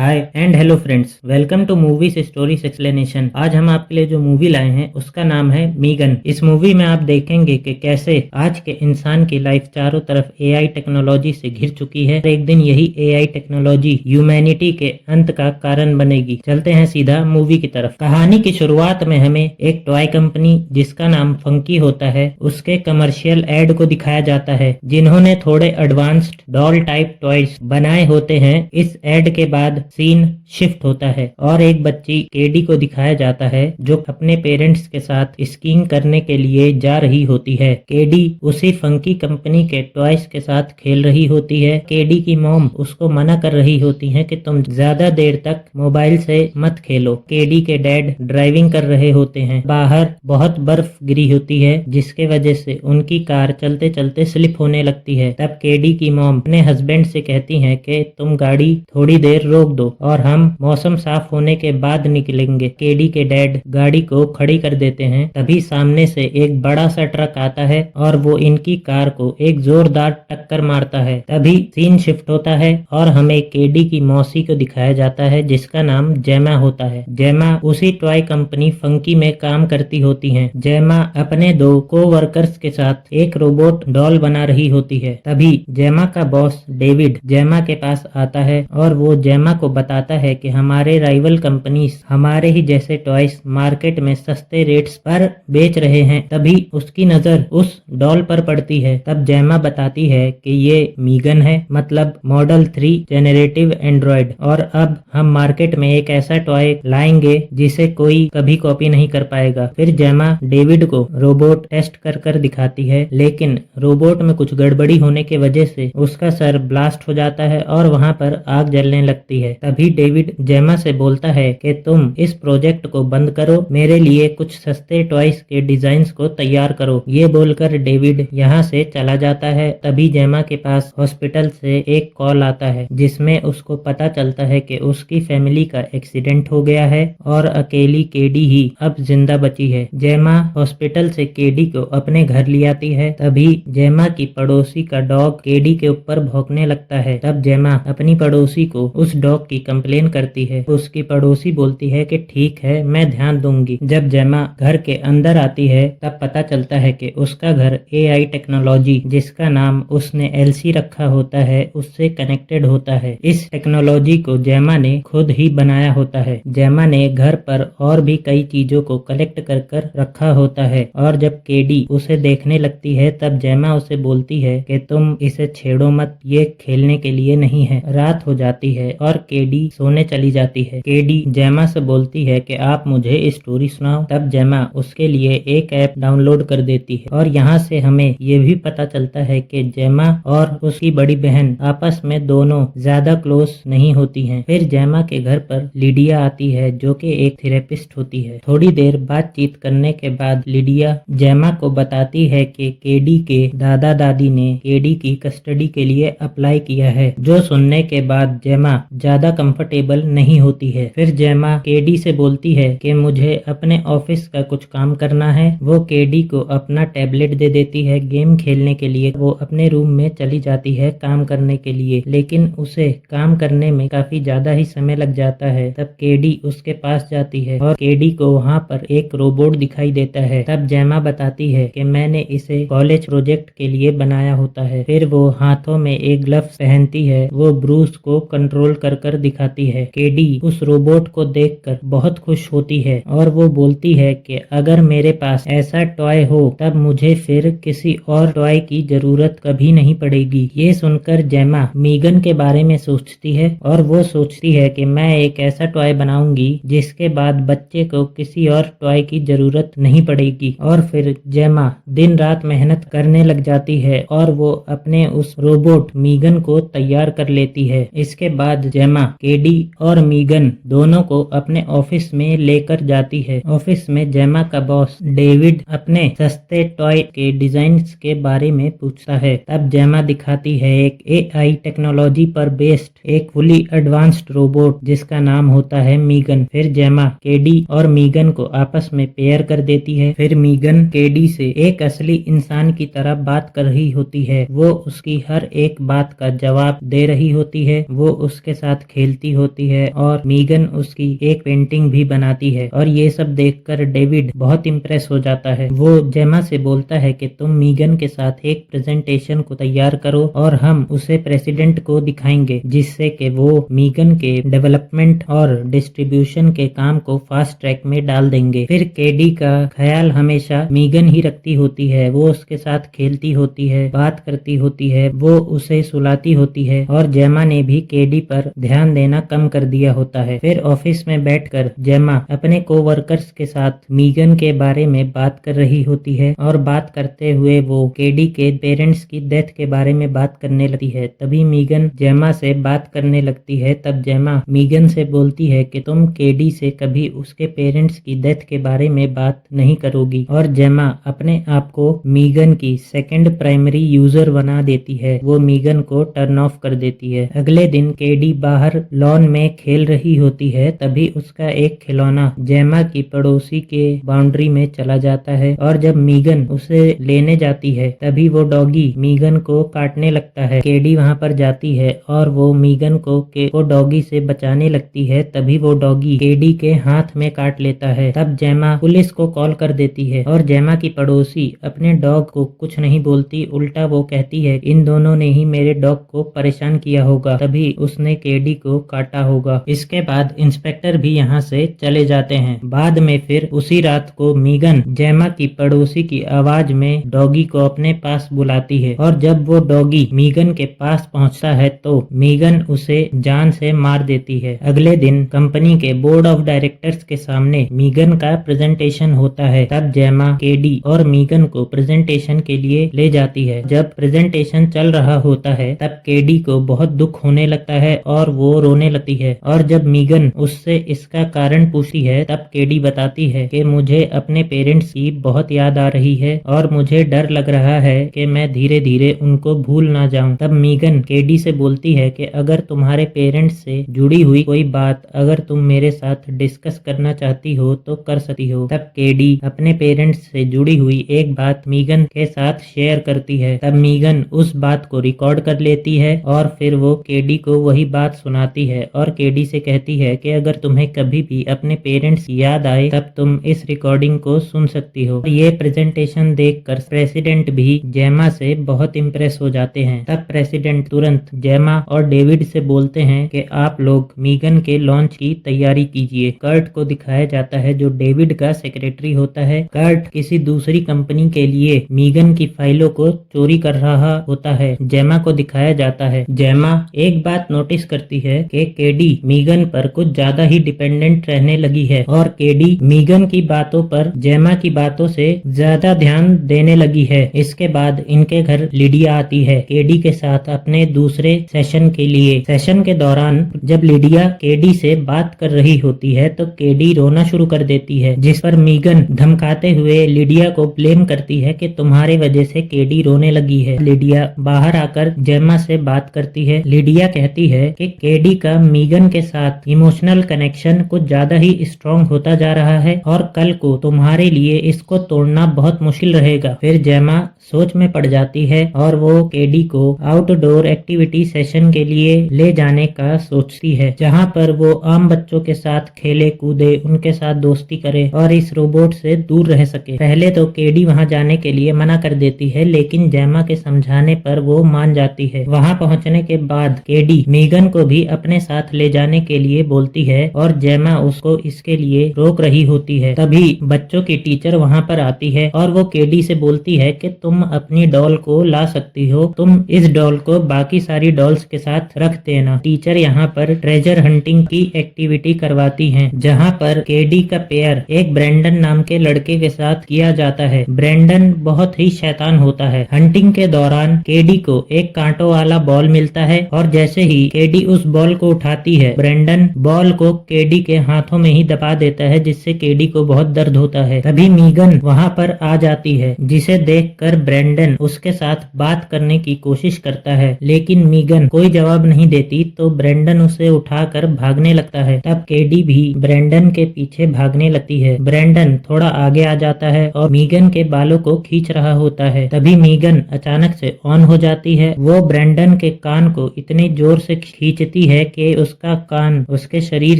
Hi and hello friends, welcome to movies stories explanation. आज हम आपके लिए जो मूवी लाए हैं उसका नाम है मीगन। इस मूवी में आप देखेंगे कि कैसे आज के इंसान की लाइफ चारों तरफ एआई टेक्नोलॉजी से घिर चुकी है। एक दिन यही एआई टेक्नोलॉजी ह्यूमैनिटी के अंत का कारण बनेगी। चलते हैं सीधा मूवी की तरफ। कहानी की शुरुआत में हमें एक टॉय कंपनी जिसका नाम फंकी होता है उसके कमर्शियल एड को दिखाया जाता है, जिन्होंने थोड़े एडवांस्ड डॉल टाइप टॉयज बनाए होते हैं। इस एड के बाद सीन शिफ्ट होता है और एक बच्ची केडी को दिखाया जाता है जो अपने पेरेंट्स के साथ स्कीइंग करने के लिए जा रही होती है। केडी उसी फंकी कंपनी के टॉयज के साथ खेल रही होती है। केडी की मॉम उसको मना कर रही होती है कि तुम ज्यादा देर तक मोबाइल से मत खेलो। केडी के डैड ड्राइविंग कर रहे होते हैं। बाहर बहुत बर्फ गिरी होती है जिसके वजह से उनकी कार चलते चलते स्लिप होने लगती है। तब केडी की मॉम अपने हस्बैंड से कहती है कि तुम गाड़ी थोड़ी देर रोक दो और हम मौसम साफ होने के बाद निकलेंगे। केडी के डैड गाड़ी को खड़ी कर देते हैं। तभी सामने से एक बड़ा सा ट्रक आता है और वो इनकी कार को एक जोरदार टक्कर मारता है। तभी सीन शिफ्ट होता है और हमें केडी की मौसी को दिखाया जाता है जिसका नाम जेमा होता है। जेमा उसी टॉय कंपनी फंकी में काम करती होती है। जेमा अपने दो कोवर्कर्स के साथ एक रोबोट डॉल बना रही होती है। तभी जेमा का बॉस डेविड जेमा के पास आता है और वो जेमा को बताता है कि हमारे राइवल कंपनीज हमारे ही जैसे टॉयज मार्केट में सस्ते रेट्स पर बेच रहे हैं। तभी उसकी नजर उस डॉल पर पड़ती है। तब जेमा बताती है कि ये मीगन है, मतलब मॉडल 3 जेनरेटिव एंड्रॉयड, और अब हम मार्केट में एक ऐसा टॉय लाएंगे जिसे कोई कभी कॉपी नहीं कर पाएगा। फिर जेमा डेविड को रोबोट टेस्ट कर दिखाती है, लेकिन रोबोट में कुछ गड़बड़ी होने की वजह से उसका सर ब्लास्ट हो जाता है और वहां पर आग जलने लगती है। तभी डेविड जेमा से बोलता है कि तुम इस प्रोजेक्ट को बंद करो, मेरे लिए कुछ सस्ते टॉयज के डिजाइन्स को तैयार करो। ये बोलकर डेविड यहाँ से चला जाता है। तभी जेमा के पास हॉस्पिटल से एक कॉल आता है जिसमें उसको पता चलता है कि उसकी फैमिली का एक्सीडेंट हो गया है और अकेली केडी ही अब जिंदा बची है। जेमा हॉस्पिटल से केडी को अपने घर ले आती है। तभी जेमा की पड़ोसी का डॉग केडी के ऊपर भौंकने लगता है। तब जेमा अपनी पड़ोसी को उस डॉग की कंप्लेन करती है। उसकी पड़ोसी बोलती है कि ठीक है, मैं ध्यान दूंगी। जब जेमा घर के अंदर आती है तब पता चलता है कि उसका घर एआई टेक्नोलॉजी जिसका नाम उसने एलसी रखा होता है उससे कनेक्टेड होता है। इस टेक्नोलॉजी को जेमा ने खुद ही बनाया होता है। जेमा ने घर पर और भी कई चीजों को कलेक्ट कर रखा होता है और जब केडी उसे देखने लगती है तब जेमा उसे बोलती है कि तुम इसे छेड़ो मत, ये खेलने के लिए नहीं है। रात हो जाती है और केडी सोने चली जाती है। केडी जेमा से बोलती है कि आप मुझे स्टोरी सुनाओ। तब जेमा उसके लिए एक ऐप डाउनलोड कर देती है और यहाँ से हमें ये भी पता चलता है कि जेमा और उसकी बड़ी बहन आपस में दोनों ज्यादा क्लोज नहीं होती हैं। फिर जेमा के घर पर लिडिया आती है जो कि एक थेरेपिस्ट होती है। थोड़ी देर बातचीत करने के बाद लिडिया जेमा को बताती है कि केडी के दादा दादी ने केडी की कस्टडी के लिए अप्लाई किया है, जो सुनने के बाद जेमा ज्यादा कंफर्टेबल नहीं होती है। फिर जेमा केडी से बोलती है कि मुझे अपने ऑफिस का कुछ काम करना है। वो केडी को अपना टैबलेट दे देती है गेम खेलने के लिए। वो अपने रूम में चली जाती है काम करने के लिए, लेकिन उसे काम करने में काफी ज्यादा ही समय लग जाता है। तब केडी उसके पास जाती है और केडी को वहाँ पर एक रोबोट दिखाई देता है। तब जेमा बताती है कि मैंने इसे कॉलेज प्रोजेक्ट के लिए बनाया होता है। फिर वो हाथों में एक ग्लव्स पहनती है। वो ब्रूस को कंट्रोल कर दिखाती है। केडी उस रोबोट को देखकर बहुत खुश होती है और वो बोलती है कि अगर मेरे पास ऐसा टॉय हो तब मुझे फिर किसी और टॉय की जरूरत कभी नहीं पड़ेगी। ये सुनकर जेमा मीगन के बारे में सोचती है और वो सोचती है कि मैं एक ऐसा टॉय बनाऊंगी जिसके बाद बच्चे को किसी और टॉय की जरूरत नहीं पड़ेगी। और फिर जेमा दिन रात मेहनत करने लग जाती है और वो अपने उस रोबोट मीगन को तैयार कर लेती है। इसके बाद जेमा केडी और मीगन दोनों को अपने ऑफिस में लेकर जाती है। ऑफिस में जेमा का बॉस डेविड अपने सस्ते टॉय के डिजाइन्स के बारे में पूछता है। तब जेमा दिखाती है एक एआई टेक्नोलॉजी पर बेस्ड एक फुली एडवांस्ड रोबोट जिसका नाम होता है मीगन। फिर जेमा केडी और मीगन को आपस में पेयर कर देती है। फिर मीगन केडी से एक असली इंसान की तरह बात कर रही होती है। वो उसकी हर एक बात का जवाब दे रही होती है। वो उसके साथ खेलती होती है और मीगन उसकी एक पेंटिंग भी बनाती है और ये सब देखकर डेविड बहुत इम्प्रेस हो जाता है। वो जेमा से बोलता है कि तुम मीगन के साथ एक प्रेजेंटेशन को तैयार करो और हम उसे प्रेसिडेंट को दिखाएंगे, जिससे कि वो मीगन के डेवलपमेंट और डिस्ट्रीब्यूशन के काम को फास्ट ट्रैक में डाल देंगे। फिर केडी का ख्याल हमेशा मीगन ही रखती होती है। वो उसके साथ खेलती होती है, बात करती होती है, वो उसे सुलाती होती है और जेमा ने भी केडी पर ध्यान देना कम कर दिया होता है। फिर ऑफिस में बैठकर जेमा अपने कोवर्कर्स के साथ मीगन के बारे में बात कर रही होती है और बात करते हुए वो केडी के पेरेंट्स की डेथ के बारे में बात करने लगती है। तभी मीगन जेमा से बात करने लगती है। तब जेमा मीगन से बोलती है कि तुम केडी से कभी उसके पेरेंट्स की डेथ के बारे में बात नहीं करोगी और जेमा अपने आप को मीगन की सेकंड प्राइमरी यूजर बना देती है। वो मीगन को टर्न ऑफ कर देती है। अगले दिन केडी बाहर लॉन में खेल रही होती है। तभी उसका एक खिलौना जेमा की पड़ोसी के बाउंड्री में चला जाता है और जब मीगन उसे लेने जाती है तभी वो डॉगी मीगन को काटने लगता है। केडी वहां पर जाती है और वो मीगन को डॉगी से बचाने लगती है। तभी वो डॉगी केडी के हाथ में काट लेता है। तब जेमा पुलिस को कॉल कर देती है और जेमा की पड़ोसी अपने डॉग को कुछ नहीं बोलती, उल्टा वो कहती है इन दोनों ने ही मेरे डॉग को परेशान किया होगा, तभी उसने केडी को काटा होगा। इसके बाद इंस्पेक्टर भी यहाँ से चले जाते हैं। बाद में फिर उसी रात को मीगन जेमा की पड़ोसी की आवाज में डॉगी को अपने पास बुलाती है और जब वो डॉगी मीगन के पास पहुंचता है तो मीगन उसे जान से मार देती है। अगले दिन कंपनी के बोर्ड ऑफ डायरेक्टर्स के सामने मीगन का प्रेजेंटेशन होता है। तब जेमा केडी और मीगन को प्रेजेंटेशन के लिए ले जाती है। जब प्रेजेंटेशन चल रहा होता है तब केडी को बहुत दुख होने लगता है और वो रोने लगती है और जब मीगन उससे इसका कारण पूछती है तब केडी बताती है कि मुझे अपने पेरेंट्स की बहुत याद आ रही है और मुझे डर लग रहा है कि मैं धीरे धीरे उनको भूल ना जाऊं। तब मीगन केडी से बोलती है कि अगर तुम्हारे पेरेंट्स से जुड़ी हुई कोई बात अगर तुम मेरे साथ डिस्कस करना चाहती हो तो कर सकती हो। तब केडी अपने पेरेंट्स से जुड़ी हुई एक बात मीगन के साथ शेयर करती है। तब मीगन उस बात को रिकॉर्ड कर लेती है और फिर वो केडी को वही बात सुनाती है और केडी से कहती है कि अगर तुम्हें कभी भी अपने पेरेंट्स की याद आए तब तुम इस रिकॉर्डिंग को सुन सकती हो। ये प्रेजेंटेशन देखकर प्रेसिडेंट भी जेमा से बहुत इम्प्रेस हो जाते हैं। तब प्रेसिडेंट तुरंत जेमा और डेविड से बोलते हैं कि आप लोग मीगन के लॉन्च की तैयारी कीजिए। कर्ट को दिखाया जाता है जो डेविड का सेक्रेटरी होता है। कर्ट किसी दूसरी कंपनी के लिए मीगन की फाइलों को चोरी कर रहा होता है। जेमा को दिखाया जाता है। जेमा एक बात नोटिस करती है कि केडी मीगन पर कुछ ज्यादा ही डिपेंडेंट रहने लगी है और केडी मीगन की बातों पर जेमा की बातों से ज्यादा ध्यान देने लगी है। इसके बाद इनके घर लिडिया आती है केडी के साथ अपने दूसरे सेशन के लिए। सेशन के दौरान जब लिडिया केडी से बात कर रही होती है तो केडी रोना शुरू कर देती है, जिस पर मीगन धमकाते हुए लिडिया को ब्लेम करती है कि तुम्हारे वजह से केडी रोने लगी है। लिडिया बाहर आकर जेमा से बात करती है। लिडिया कहती है कि केडी का मीगन के साथ इमोशनल कनेक्शन कुछ ज्यादा ही स्ट्रॉन्ग होता जा रहा है और कल को तुम्हारे लिए इसको तोड़ना बहुत मुश्किल रहेगा। फिर जेमा सोच में पड़ जाती है और वो केडी को आउटडोर एक्टिविटी सेशन के लिए ले जाने का सोचती है, जहां पर वो आम बच्चों के साथ खेले कूदे, उनके साथ दोस्ती करे और इस रोबोट से दूर रह सके। पहले तो केडी वहां जाने के लिए मना कर देती है, लेकिन जेमा के समझाने पर वो मान जाती है। वहां पहुंचने के बाद केडी मीगन को भी अपने साथ ले जाने के लिए बोलती है और जेमा उसको इसके लिए रोक रही होती है। तभी बच्चों की टीचर वहां पर आती है और वो केडी से बोलती है कि तुम अपनी डॉल को ला सकती हो, तुम इस डॉल को बाकी सारी डॉल्स के साथ रख देना। टीचर यहाँ पर ट्रेजर हंटिंग की एक्टिविटी करवाती हैं, जहाँ पर केडी का पेयर एक ब्रेंडन नाम के लड़के के साथ किया जाता है। ब्रेंडन बहुत ही शैतान होता है। हंटिंग के दौरान केडी को एक कांटों वाला बॉल मिलता है और जैसे ही केडी उस बॉल को उठाती है, ब्रेंडन बॉल को केडी के हाथों में ही दबा देता है, जिससे केडी को बहुत दर्द होता है। तभी मीगन वहाँ पर आ जाती है, जिसे देखकर ब्रेंडन उसके साथ बात करने की कोशिश करता है, लेकिन मीगन कोई जवाब नहीं देती तो ब्रेंडन उसे उठाकर भागने लगता है। तब केडी भी ब्रेंडन के पीछे भागने लगती है। ब्रेंडन थोड़ा आगे आ जाता है और मीगन के बालों को खींच रहा होता है। तभी मीगन अचानक से ऑन हो जाती है। वो ब्रेंडन के कान को इतनी जोर से खींचती देती है कि उसका कान उसके शरीर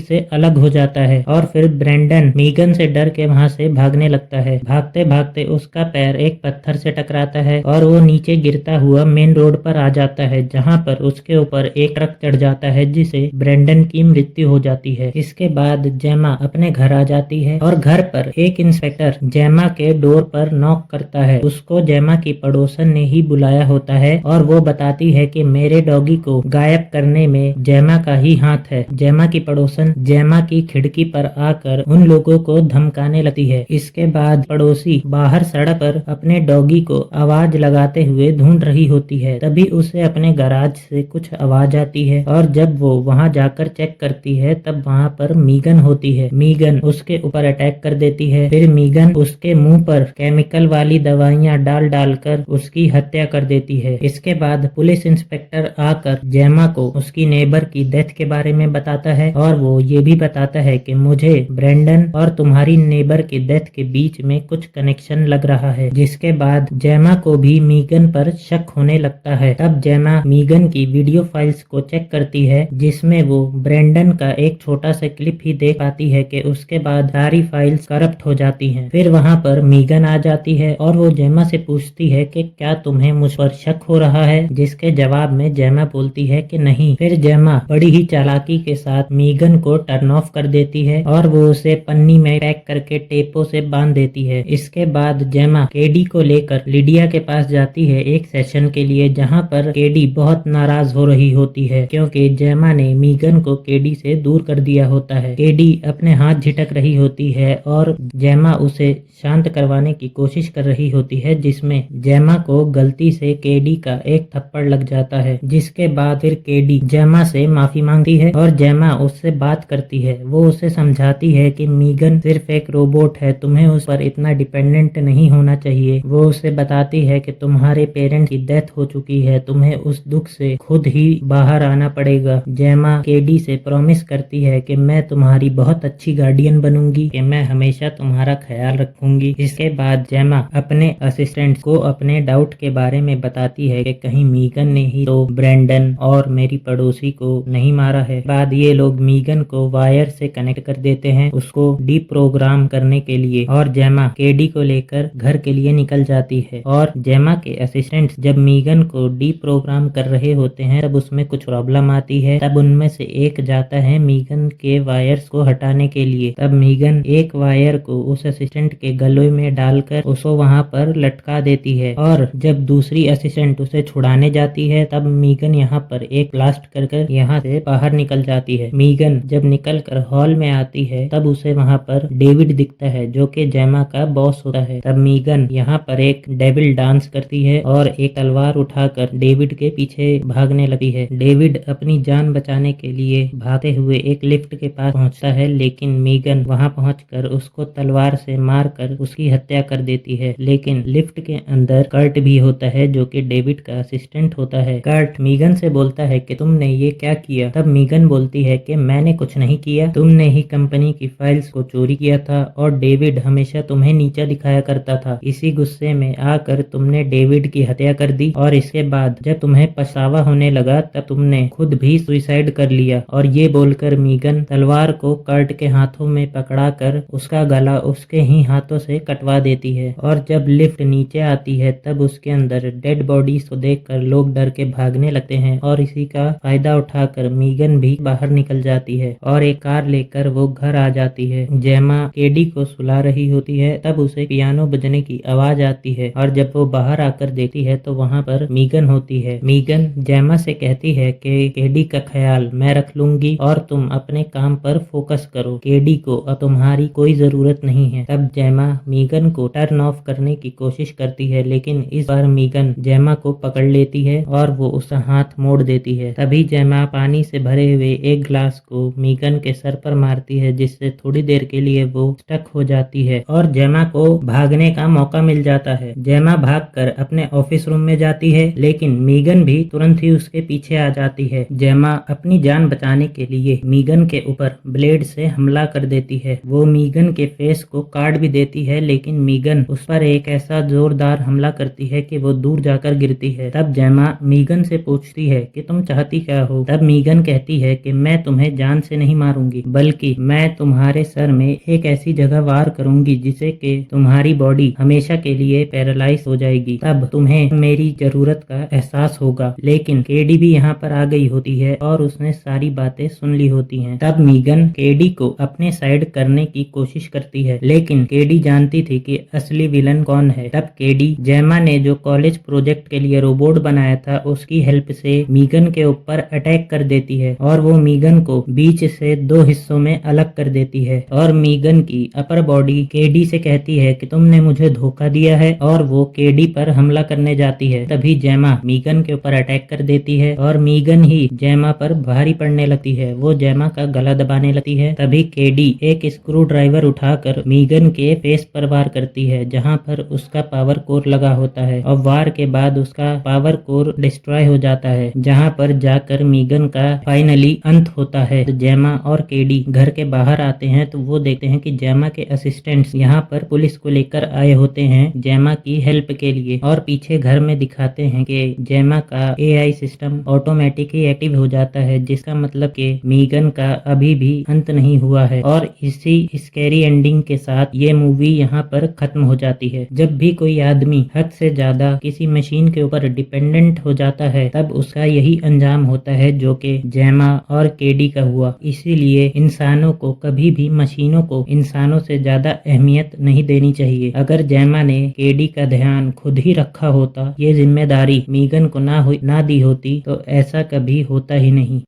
से अलग हो जाता है और फिर ब्रेंडन मीगन से डर के वहाँ से भागने लगता है। भागते भागते उसका पैर एक पत्थर से टकराता है और वो नीचे गिरता हुआ मेन रोड पर आ जाता है, जहाँ पर उसके ऊपर एक ट्रक चढ़ जाता है जिसे ब्रेंडन की मृत्यु हो जाती है। इसके बाद जेमा अपने घर आ जाती है और घर पर एक इंस्पेक्टर जेमा के डोर पर नॉक करता है। उसको जेमा की पड़ोसन ने ही बुलाया होता है और वो बताती है कि मेरे डॉगी को गायब करने में जेमा का ही हाथ है। जेमा की पड़ोसन जेमा की खिड़की पर आकर उन लोगों को धमकाने लगती है। इसके बाद पड़ोसी बाहर सड़क पर अपने डॉगी को आवाज लगाते हुए ढूंढ रही होती है। तभी उसे अपने गैराज से कुछ आवाज आती है और जब वो वहां जाकर चेक करती है तब वहां पर मीगन होती है। मीगन उसके ऊपर अटैक कर देती है। फिर मीगन उसके मुंह पर केमिकल वाली दवाइयां डाल डालकर उसकी हत्या कर देती है। इसके बाद पुलिस इंस्पेक्टर आकर जेमा को उसकी नेबर की डेथ के बारे में बताता है और वो ये भी बताता है कि मुझे ब्रेंडन और तुम्हारी नेबर की डेथ के बीच में कुछ कनेक्शन लग रहा है। जिसके बाद जेमा को भी मीगन पर शक होने लगता है। तब जेमा मीगन की वीडियो फाइल्स को चेक करती है जिसमें वो ब्रेंडन का एक छोटा सा क्लिप ही देख पाती है कि उसके बाद सारी फाइल्स करप्ट हो जाती हैं। फिर वहां पर मीगन आ जाती है और वो जेमा से पूछती है कि क्या तुम्हें मुझ पर शक हो रहा है, जिसके जवाब में जेमा बोलती है कि नहीं। फिर जेमा बड़ी ही चालाकी के साथ मीगन को टर्न ऑफ कर देती है और वो उसे पन्नी में पैक करके टेपों से बांध देती है। इसके बाद जेमा केडी को लेकर लिडिया के पास जाती है एक सेशन के लिए, जहाँ पर केडी बहुत नाराज हो रही होती है क्योंकि जेमा ने मीगन को केडी से दूर कर दिया होता है। केडी अपने हाथ झिटक रही होती है और जेमा उसे शांत करवाने की कोशिश कर रही होती है, जिसमें जेमा को गलती से केडी का एक थप्पड़ लग जाता है। जिसके बाद फिर केडी जेमा से माफी मांगती है और जेमा उससे बात करती है। वो उसे समझाती है कि मीगन सिर्फ एक रोबोट है, तुम्हें उस पर इतना डिपेंडेंट नहीं होना चाहिए। वो उसे बताती है कि तुम्हारे पेरेंट्स की डेथ हो चुकी है, तुम्हें उस दुख से खुद ही बाहर आना पड़ेगा। जेमा केडी से प्रॉमिस करती है कि मैं तुम्हारी बहुत अच्छी गार्डियन बनूंगी, कि मैं हमेशा तुम्हारा ख्याल रखूंगी। इसके बाद जेमा अपने असिस्टेंट को अपने डाउट के बारे में बताती है कि कहीं मीगन ने ही तो ब्रेंडन और मेरी पड़ोसी को नहीं मारा है। बाद ये लोग मीगन को वायर से कनेक्ट कर देते हैं उसको डीप्रोग्राम करने के लिए और जेमा केडी को लेकर घर के लिए निकल जाती है। और जेमा के असिस्टेंट जब मीगन को डीप्रोग्राम कर रहे होते हैं तब उसमें कुछ प्रॉब्लम आती है। तब उनमें से एक जाता है मीगन के वायर्स को हटाने के लिए। तब मीगन एक वायर को उस असिस्टेंट के गले में डालकर उसको वहां पर लटका देती है और जब दूसरी असिस्टेंट उसे छुड़ाने जाती है तब मीगन यहाँ पर एक ब्लास्ट कर यहाँ से बाहर निकल जाती है। मीगन जब निकल कर हॉल में आती है तब उसे वहाँ पर डेविड दिखता है जो कि जेमा का बॉस होता है। तब मीगन यहाँ पर एक डेविल डांस करती है और एक तलवार उठाकर डेविड के पीछे भागने लगती है। डेविड अपनी जान बचाने के लिए भागते हुए एक लिफ्ट के पास पहुँचता है, लेकिन मीगन वहाँ पहुँचकर उसको तलवार से मारकर उसकी हत्या कर देती है। लेकिन लिफ्ट के अंदर कर्ट भी होता है जो कि डेविड का असिस्टेंट होता है। कर्ट मीगन से बोलता है कि तुमने ये क्या किया। तब मीगन बोलती है कि मैंने कुछ नहीं किया, तुमने ही कंपनी की फाइल्स को चोरी किया था और डेविड हमेशा तुम्हें नीचा दिखाया करता था। इसी गुस्से में आकर तुमने डेविड की हत्या कर दी और इसके बाद जब तुम्हें पछतावा होने लगा तब तुमने खुद भी सुसाइड कर लिया। और ये बोलकर मीगन तलवार को कर्ट के हाथों में पकड़ाकर उसका गला उसके ही हाथों से कटवा देती है। और जब लिफ्ट नीचे आती है तब उसके अंदर डेड बॉडीज को देखकर लोग डर के भागने लगते हैं और इसी का फायदा उठाकर मीगन भी बाहर निकल जाती है और एक कार लेकर वो घर आ जाती है। जेमा केडी को सुला रही होती है तब उसे पियानो बजने की आवाज आती है और जब वो बाहर आकर देखती है तो वहाँ पर मीगन होती है। मीगन जेमा से कहती है कि केडी का ख्याल मैं रख लूंगी और तुम अपने काम पर फोकस करो, केडी को अब तुम्हारी कोई जरूरत नहीं है। तब जेमा मीगन को टर्न ऑफ करने की कोशिश करती है, लेकिन इस बार मीगन जेमा को पकड़ लेती है और वो उसका हाथ मोड़ देती है। तभी जेमा पानी से भरे हुए एक ग्लास को मीगन के सर पर मारती है, जिससे थोड़ी देर के लिए वो स्टक हो जाती है और जेमा को भागने का मौका मिल जाता है। जेमा भागकर अपने ऑफिस रूम में जाती है, लेकिन मीगन भी तुरंत ही उसके पीछे आ जाती है। जेमा अपनी जान बचाने के लिए मीगन के ऊपर ब्लेड से हमला कर देती है। वो मीगन के फेस को काट भी देती है, लेकिन मीगन उस पर एक ऐसा जोरदार हमला करती है कि वो दूर जाकर गिरती है। तब जेमा मीगन से पूछती है कि तुम चाहती क्या हो। हो। तब मीगन कहती है कि मैं तुम्हें जान से नहीं मारूंगी, बल्कि मैं तुम्हारे सर में एक ऐसी जगह वार करूंगी जिसे कि तुम्हारी बॉडी हमेशा के लिए पैरालाइज हो जाएगी। तब तुम्हें मेरी जरूरत का एहसास होगा। लेकिन केडी भी यहाँ पर आ गई होती है और उसने सारी बातें सुन ली होती हैं। तब मीगन केडी को अपने साइड करने की कोशिश करती है, लेकिन केडी जानती थी कि असली विलन कौन है। तब केडी जेमा ने जो कॉलेज प्रोजेक्ट के लिए रोबोट बनाया था उसकी हेल्प से मीगन के ऊपर अटैक कर देती है और वो मीगन को बीच से 2 हिस्सों में अलग कर देती है और मीगन की अपर बॉडी केडी से कहती है कि तुमने मुझे धोखा दिया है और वो केडी पर हमला करने जाती है। तभी जेमा मीगन के ऊपर अटैक कर देती है और मीगन ही जेमा पर भारी पड़ने लगती है। वो जेमा का गला दबाने लगती है। तभी केडी एक स्क्रू ड्राइवर उठाकर मीगन के फेस पर वार करती है, जहां पर उसका पावर कोर लगा होता है और वार के बाद उसका पावर कोर डिस्ट्रॉय हो जाता है, जहां पर जाकर मीगन का फाइनली अंत होता है। तो जेमा और केडी घर के बाहर आते हैं तो वो देखते हैं कि जेमा के असिस्टेंट्स यहाँ पर पुलिस को लेकर आए होते हैं जेमा की हेल्प के लिए, और पीछे घर में दिखाते हैं कि जेमा का एआई सिस्टम ऑटोमेटिक ही एक्टिव हो जाता है, जिसका मतलब कि मीगन का अभी भी अंत नहीं हुआ है। और इसी स्कैरी एंडिंग के साथ ये मूवी यहाँ पर खत्म हो जाती है। जब भी कोई आदमी हद से ज्यादा किसी मशीन के ऊपर डिपेंडेंट हो जाता है तब उसका यही अंजाम होता है जो कि जेमा और केडी का हुआ। इसीलिए इंसानों को कभी भी मशीनों को इंसानों से ज्यादा अहमियत नहीं देनी चाहिए। अगर जेमा ने केडी का ध्यान खुद ही रखा होता, ये जिम्मेदारी मीगन को ना दी होती, तो ऐसा कभी होता ही नहीं।